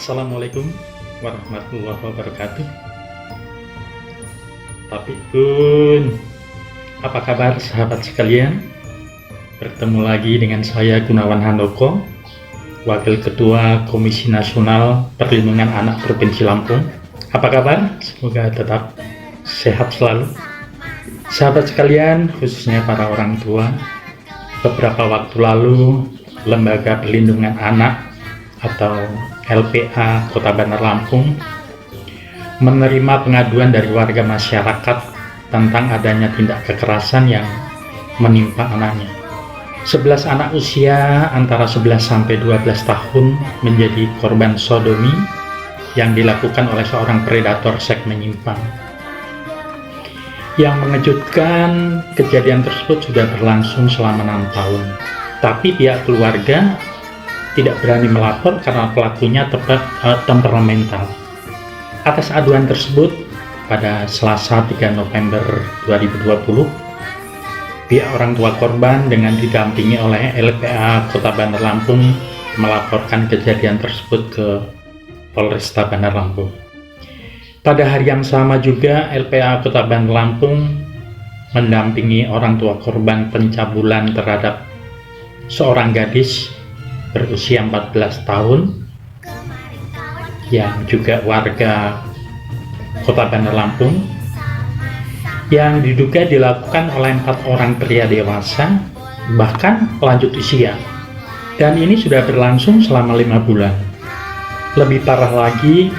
Assalamualaikum warahmatullahi wabarakatuh. Tapi pun, apa kabar sahabat sekalian? Bertemu lagi dengan saya Gunawan Handoko, Wakil Ketua Komisi Nasional Perlindungan Anak Provinsi Lampung. Apa kabar? Semoga tetap sehat selalu. Sahabat sekalian, khususnya para orang tua, beberapa waktu lalu Lembaga Perlindungan Anak atau LPA Kota Bandar Lampung menerima pengaduan dari warga masyarakat tentang adanya tindak kekerasan yang menimpa anaknya. 11 anak usia antara 11 sampai 12 tahun menjadi korban sodomi yang dilakukan oleh seorang predator seks menyimpang. Yang mengejutkan, kejadian tersebut sudah berlangsung selama 6 tahun. Tapi pihak keluarga tidak berani melapor karena pelakunya temperamental. Atas aduan tersebut, pada Selasa 3 November 2020, pihak orang tua korban dengan didampingi oleh LPA Kota Bandar Lampung melaporkan kejadian tersebut ke Polresta Bandar Lampung. Pada hari yang sama juga, LPA Kota Bandar Lampung mendampingi orang tua korban pencabulan terhadap seorang gadis berusia 14 tahun yang juga warga Kota Bandar Lampung yang diduga dilakukan oleh 4 orang pria dewasa bahkan lanjut usia, dan ini sudah berlangsung selama 5 bulan. Lebih parah lagi,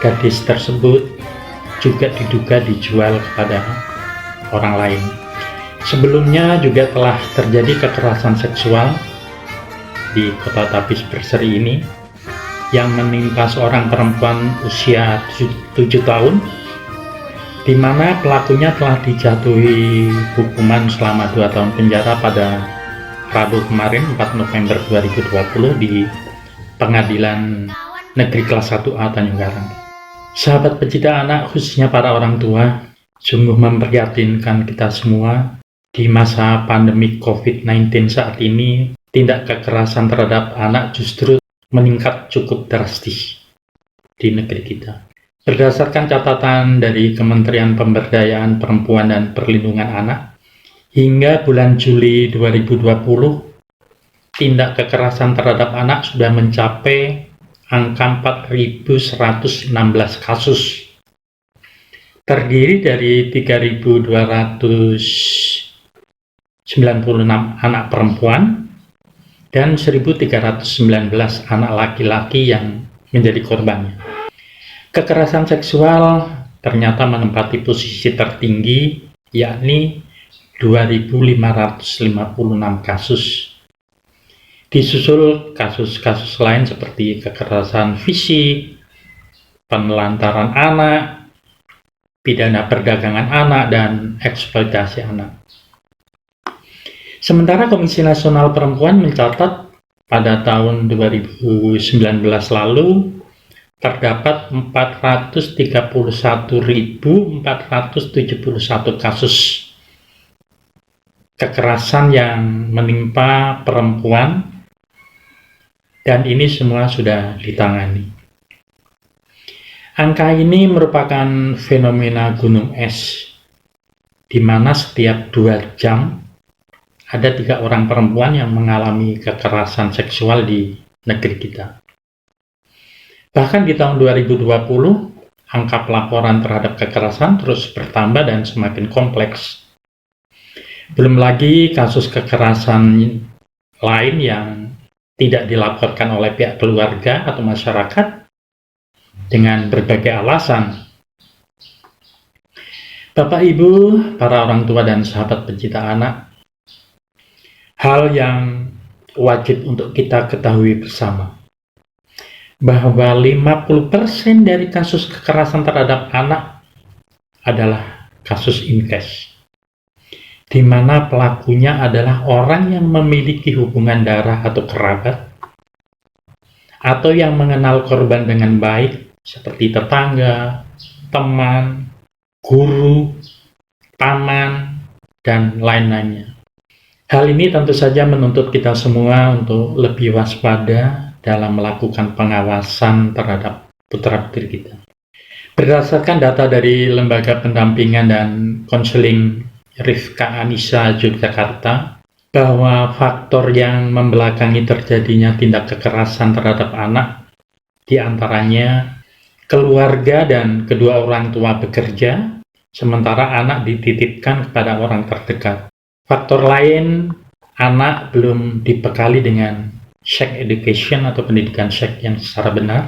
gadis tersebut juga diduga dijual kepada orang lain. Sebelumnya juga telah terjadi kekerasan seksual di Kota Tapis Berseri ini yang menimpa seorang perempuan usia 7 tahun, di mana pelakunya telah dijatuhi hukuman selama 2 tahun penjara pada Rabu kemarin 4 November 2020 di Pengadilan Negeri Kelas 1A Tanjung Karang. Sahabat pecinta anak, khususnya para orang tua, sungguh memprihatinkan kita semua di masa pandemi COVID-19 saat ini. Tindak kekerasan terhadap anak justru meningkat cukup drastis di negeri kita. Berdasarkan catatan dari Kementerian Pemberdayaan Perempuan dan Perlindungan Anak, hingga bulan Juli 2020, tindak kekerasan terhadap anak sudah mencapai angka 4.116 kasus. Terdiri dari 3.296 anak perempuan dan 1.319 anak laki-laki yang menjadi korbannya. Kekerasan seksual ternyata menempati posisi tertinggi, yakni 2.556 kasus. Disusul kasus-kasus lain seperti kekerasan fisik, penelantaran anak, pidana perdagangan anak, dan eksploitasi anak. Sementara Komisi Nasional Perempuan mencatat pada tahun 2019 lalu terdapat 431.471 kasus kekerasan yang menimpa perempuan, dan ini semua sudah ditangani. Angka ini merupakan fenomena gunung es, di mana setiap 2 jam ada 3 orang perempuan yang mengalami kekerasan seksual di negeri kita. Bahkan di tahun 2020, angka pelaporan terhadap kekerasan terus bertambah dan semakin kompleks. Belum lagi kasus kekerasan lain yang tidak dilaporkan oleh pihak keluarga atau masyarakat dengan berbagai alasan. Bapak, Ibu, para orang tua dan sahabat pencinta anak, hal yang wajib untuk kita ketahui bersama, bahwa 50% dari kasus kekerasan terhadap anak adalah kasus incest, di mana pelakunya adalah orang yang memiliki hubungan darah atau kerabat, atau yang mengenal korban dengan baik seperti tetangga, teman, guru, paman, dan lain-lainnya. Hal ini tentu saja menuntut kita semua untuk lebih waspada dalam melakukan pengawasan terhadap putra-putri kita. Berdasarkan data dari Lembaga Pendampingan dan Konseling Rifka Anissa Yogyakarta, bahwa faktor yang membelakangi terjadinya tindak kekerasan terhadap anak diantaranya keluarga dan kedua orang tua bekerja, sementara anak dititipkan kepada orang terdekat. Faktor lain, anak belum dibekali dengan sex education atau pendidikan seks yang secara benar.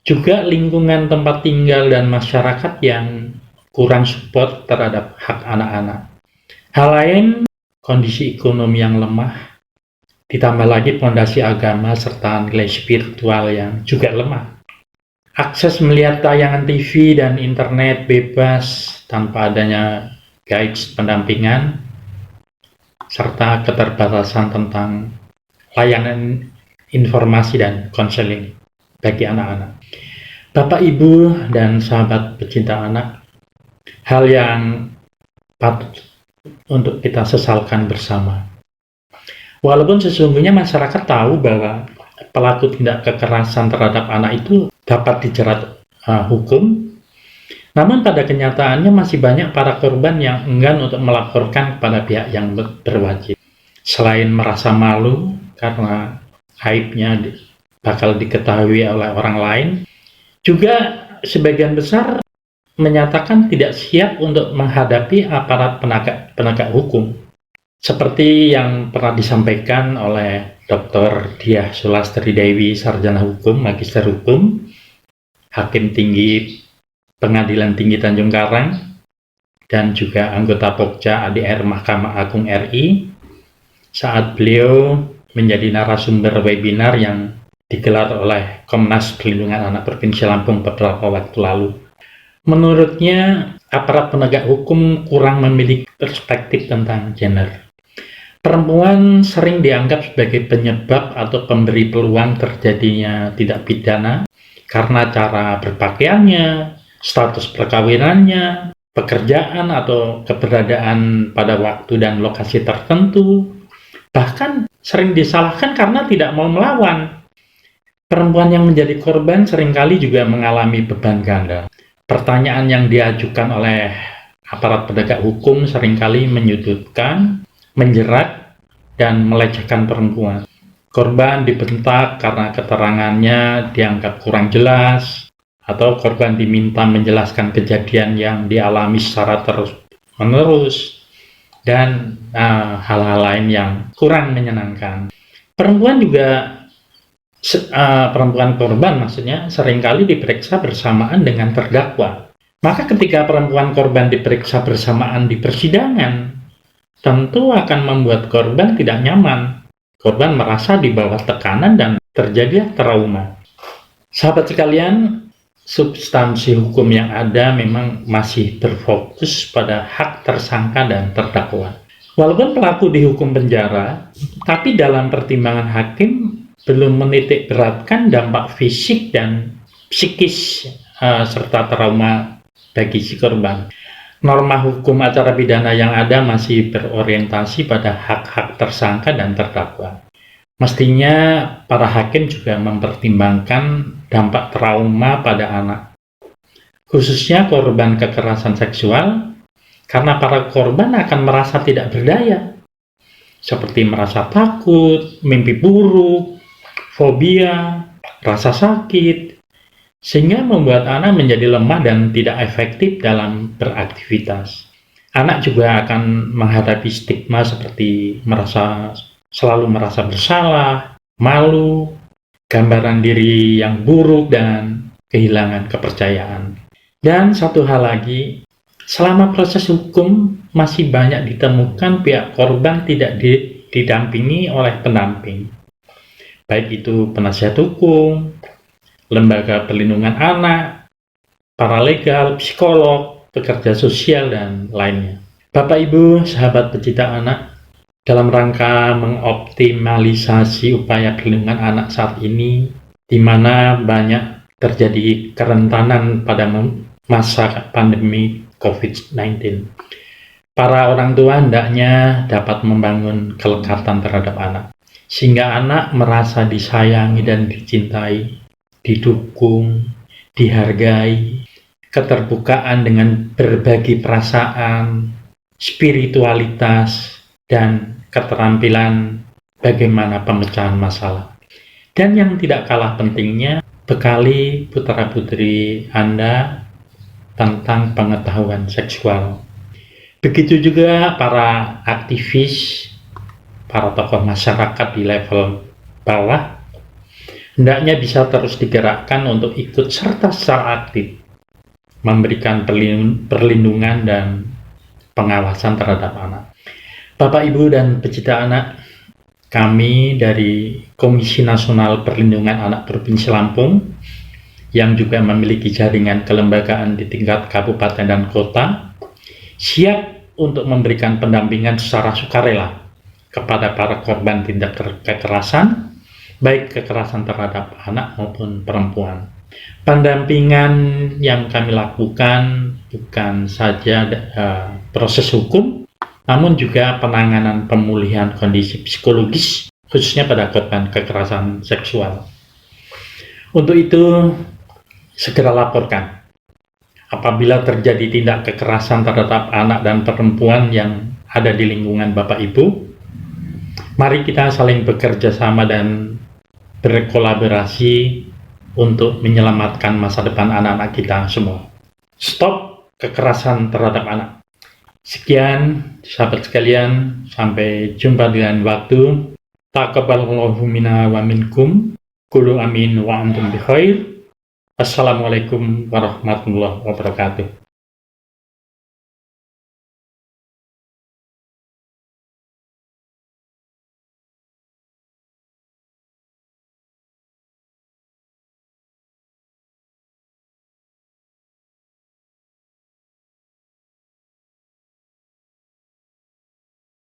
Juga lingkungan tempat tinggal dan masyarakat yang kurang support terhadap hak anak-anak. Hal lain, kondisi ekonomi yang lemah, ditambah lagi fondasi agama serta nilai spiritual yang juga lemah. Akses melihat tayangan TV dan internet bebas tanpa adanya guides pendampingan, serta keterbatasan tentang layanan informasi dan konseling bagi anak-anak. Bapak, Ibu, dan sahabat pecinta anak, hal yang patut untuk kita sesalkan bersama. Walaupun sesungguhnya masyarakat tahu bahwa pelaku tindak kekerasan terhadap anak itu dapat dijerat hukum, namun pada kenyataannya masih banyak para korban yang enggan untuk melaporkan kepada pihak yang berwajib. Selain merasa malu karena aibnya bakal diketahui oleh orang lain, juga sebagian besar menyatakan tidak siap untuk menghadapi aparat penegak hukum. Seperti yang pernah disampaikan oleh Dr. Diah Sulastri Dewi, Sarjana Hukum, Magister Hukum, Hakim Tinggi Pengadilan Tinggi Tanjung Karang, dan juga anggota Pokja ADR Mahkamah Agung RI, saat beliau menjadi narasumber webinar yang digelar oleh Komnas Perlindungan Anak Provinsi Lampung beberapa waktu lalu. Menurutnya, aparat penegak hukum kurang memiliki perspektif tentang gender. Perempuan sering dianggap sebagai penyebab atau pemberi peluang terjadinya tindak pidana karena cara berpakaiannya, status perkawinannya, pekerjaan atau keberadaan pada waktu dan lokasi tertentu, bahkan sering disalahkan karena tidak mau melawan. Perempuan yang menjadi korban seringkali juga mengalami beban ganda. Pertanyaan yang diajukan oleh aparat penegak hukum seringkali menyudutkan, menjerat, dan melecehkan perempuan. Korban dibentak karena keterangannya dianggap kurang jelas, atau korban diminta menjelaskan kejadian yang dialami secara terus-menerus, dan hal-hal lain yang kurang menyenangkan. Perempuan korban maksudnya seringkali diperiksa bersamaan dengan terdakwa. Maka ketika perempuan korban diperiksa bersamaan di persidangan, tentu akan membuat korban tidak nyaman. Korban merasa di bawah tekanan dan terjadi trauma. Sahabat sekalian, substansi hukum yang ada memang masih berfokus pada hak tersangka dan terdakwa. Walaupun pelaku dihukum penjara, tapi dalam pertimbangan hakim belum menitik beratkan dampak fisik dan psikis serta trauma bagi si korban. Norma hukum acara pidana yang ada masih berorientasi pada hak-hak tersangka dan terdakwa. Mestinya para hakim juga mempertimbangkan dampak trauma pada anak, khususnya korban kekerasan seksual, karena para korban akan merasa tidak berdaya, seperti merasa takut, mimpi buruk, fobia, rasa sakit, sehingga membuat anak menjadi lemah dan tidak efektif dalam beraktivitas. Anak juga akan menghadapi stigma seperti selalu merasa bersalah, malu, gambaran diri yang buruk, dan kehilangan kepercayaan. Dan satu hal lagi, selama proses hukum masih banyak ditemukan pihak korban tidak didampingi oleh pendamping, baik itu penasihat hukum, lembaga perlindungan anak, paralegal, psikolog, pekerja sosial, dan lainnya. Bapak, Ibu, sahabat pecinta anak, dalam rangka mengoptimalisasi upaya perlindungan anak saat ini, di mana banyak terjadi kerentanan pada masa pandemi COVID-19, para orang tua hendaknya dapat membangun kelekatan terhadap anak. sehingga anak merasa disayangi dan dicintai, didukung, dihargai, keterbukaan dengan berbagi perasaan, spiritualitas, dan keterampilan bagaimana pemecahan masalah. Dan yang tidak kalah pentingnya, bekali putra-putri Anda tentang pengetahuan seksual. Begitu juga para aktivis, para tokoh masyarakat di level bawah, hendaknya bisa terus digerakkan untuk ikut serta secara aktif memberikan perlindungan dan pengawasan terhadap anak. Bapak, Ibu, dan pecinta anak, kami dari Komisi Nasional Perlindungan Anak Provinsi Lampung yang juga memiliki jaringan kelembagaan di tingkat kabupaten dan kota, siap untuk memberikan pendampingan secara sukarela kepada para korban tindak kekerasan, baik kekerasan terhadap anak maupun perempuan. Pendampingan yang kami lakukan bukan saja proses hukum, namun juga penanganan pemulihan kondisi psikologis, khususnya pada korban kekerasan seksual. Untuk itu, segera laporkan apabila terjadi tindak kekerasan terhadap anak dan perempuan yang ada di lingkungan Bapak Ibu. Mari kita saling bekerja sama dan berkolaborasi untuk menyelamatkan masa depan anak-anak kita semua. Stop kekerasan terhadap anak. Sekian sahabat sekalian, sampai jumpa dengan waktu. Taqabbalallahu minna wa minkum. Qulu amin wa antum bi khair. Assalamualaikum warahmatullahi wabarakatuh.